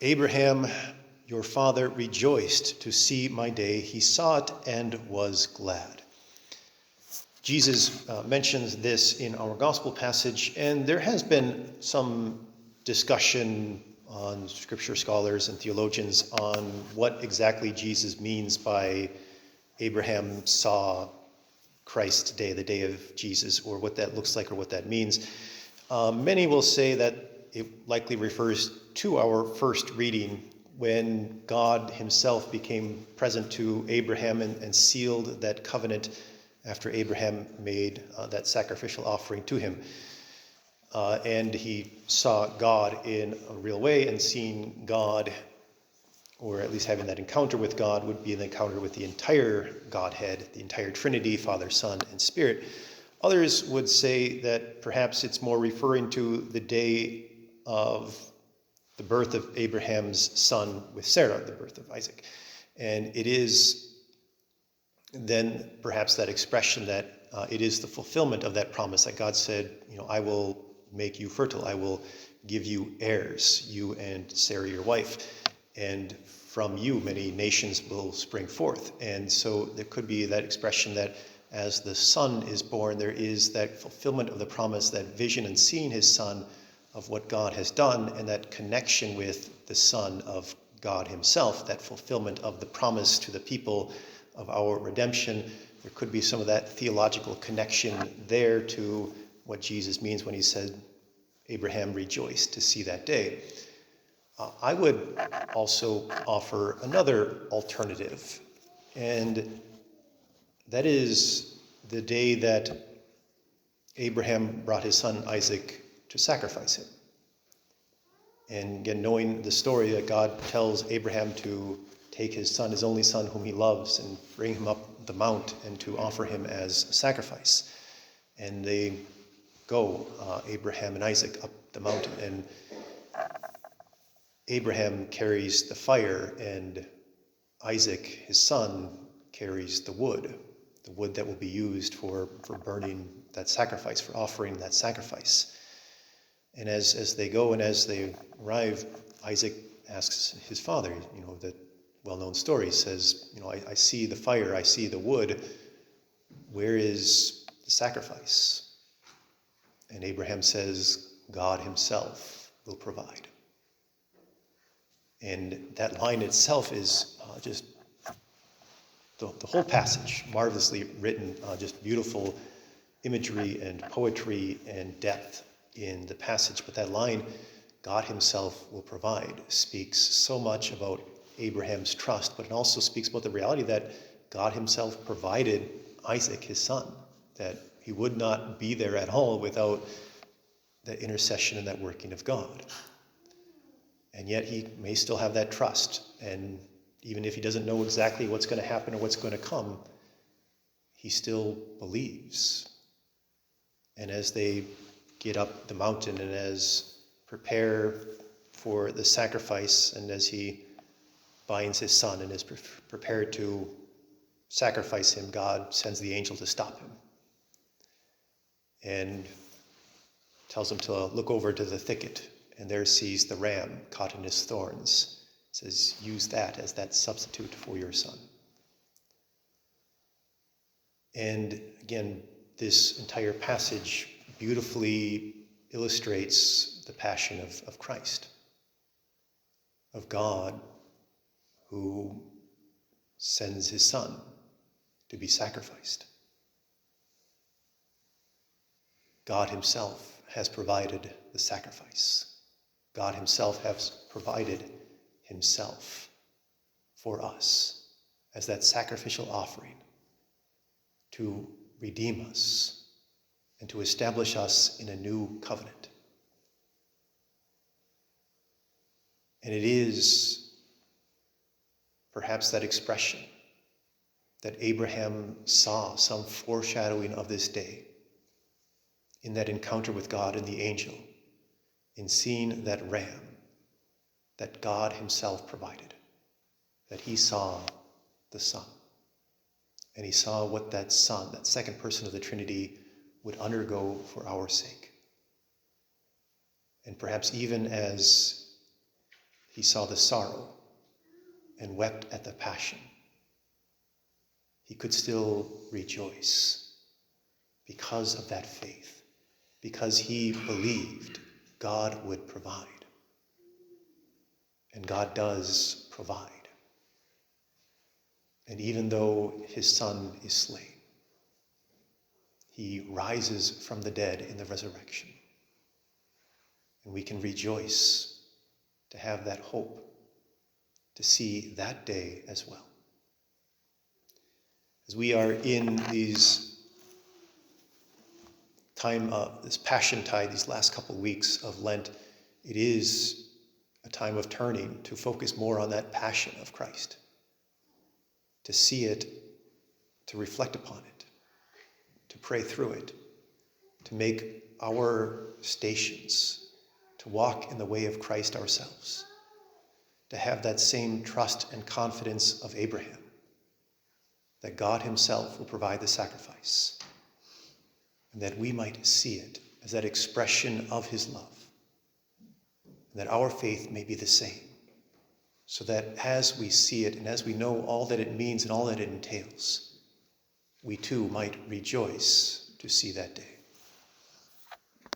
Abraham, your father, rejoiced to see my day. He saw it and was glad. Jesus mentions this in our gospel passage, and there has been some discussion on scripture scholars and theologians on what exactly Jesus means by Abraham saw Christ's day, the day of Jesus, or what that looks like or what that means. Many will say that it likely refers to our first reading when God himself became present to Abraham and sealed that covenant after Abraham made that sacrificial offering to him. And he saw God in a real way, and seeing God, or at least having that encounter with God, would be an encounter with the entire Godhead, the entire Trinity, Father, Son, and Spirit. Others would say that perhaps it's more referring to the day of the birth of Abraham's son with Sarah, the birth of Isaac. And it is then perhaps that expression that it is the fulfillment of that promise that God said, I will make you fertile. I will give you heirs, you and Sarah, your wife. And from you, many nations will spring forth. And so there could be that expression that as the son is born, there is that fulfillment of the promise, that vision and seeing his son of what God has done, and that connection with the Son of God himself, that fulfillment of the promise to the people of our redemption. There could be some of that theological connection there to what Jesus means when he said, Abraham rejoiced to see that day. I would also offer another alternative, and that is the day that Abraham brought his son Isaac to sacrifice him. And again, knowing the story that God tells Abraham to take his son, his only son whom he loves, and bring him up the mount and to offer him as a sacrifice. And they go, Abraham and Isaac, up the mountain, and Abraham carries the fire, and Isaac, his son, carries the wood that will be used for burning that sacrifice, for offering that sacrifice. And as they go and as they arrive, Isaac asks his father, the well-known story says, I see the fire, I see the wood. Where is the sacrifice? And Abraham says, God himself will provide. And that line itself is just the whole passage, marvelously written, just beautiful imagery and poetry and depth in the passage. But that line, God himself will provide, speaks so much about Abraham's trust, but it also speaks about the reality that God himself provided Isaac, his son, that he would not be there at all without that intercession and that working of God. And yet he may still have that trust, and even if he doesn't know exactly what's going to happen or what's going to come, he still believes. And as they get up the mountain and as prepare for the sacrifice, and as he binds his son and is prepared to sacrifice him, God sends the angel to stop him and tells him to look over to the thicket, and there sees the ram caught in his thorns. It says, use that as that substitute for your son. And again, this entire passage beautifully illustrates the passion of Christ, of God who sends his son to be sacrificed. God himself has provided the sacrifice. God himself has provided himself for us as that sacrificial offering to redeem us and to establish us in a new covenant. And it is perhaps that expression that Abraham saw some foreshadowing of this day in that encounter with God and the angel, in seeing that ram that God himself provided, that he saw the Son. And he saw what that Son, that second person of the Trinity, would undergo for our sake. And perhaps even as he saw the sorrow and wept at the passion, he could still rejoice because of that faith, because he believed God would provide. And God does provide. And even though his son is slain, he rises from the dead in the resurrection. And we can rejoice to have that hope, to see that day as well. As we are in this Passiontide, these last couple weeks of Lent, it is a time of turning to focus more on that passion of Christ, to see it, to reflect upon it, to pray through it, to make our stations, to walk in the way of Christ ourselves, to have that same trust and confidence of Abraham, that God himself will provide the sacrifice, and that we might see it as that expression of his love, and that our faith may be the same, so that as we see it and as we know all that it means and all that it entails, we too might rejoice to see that day.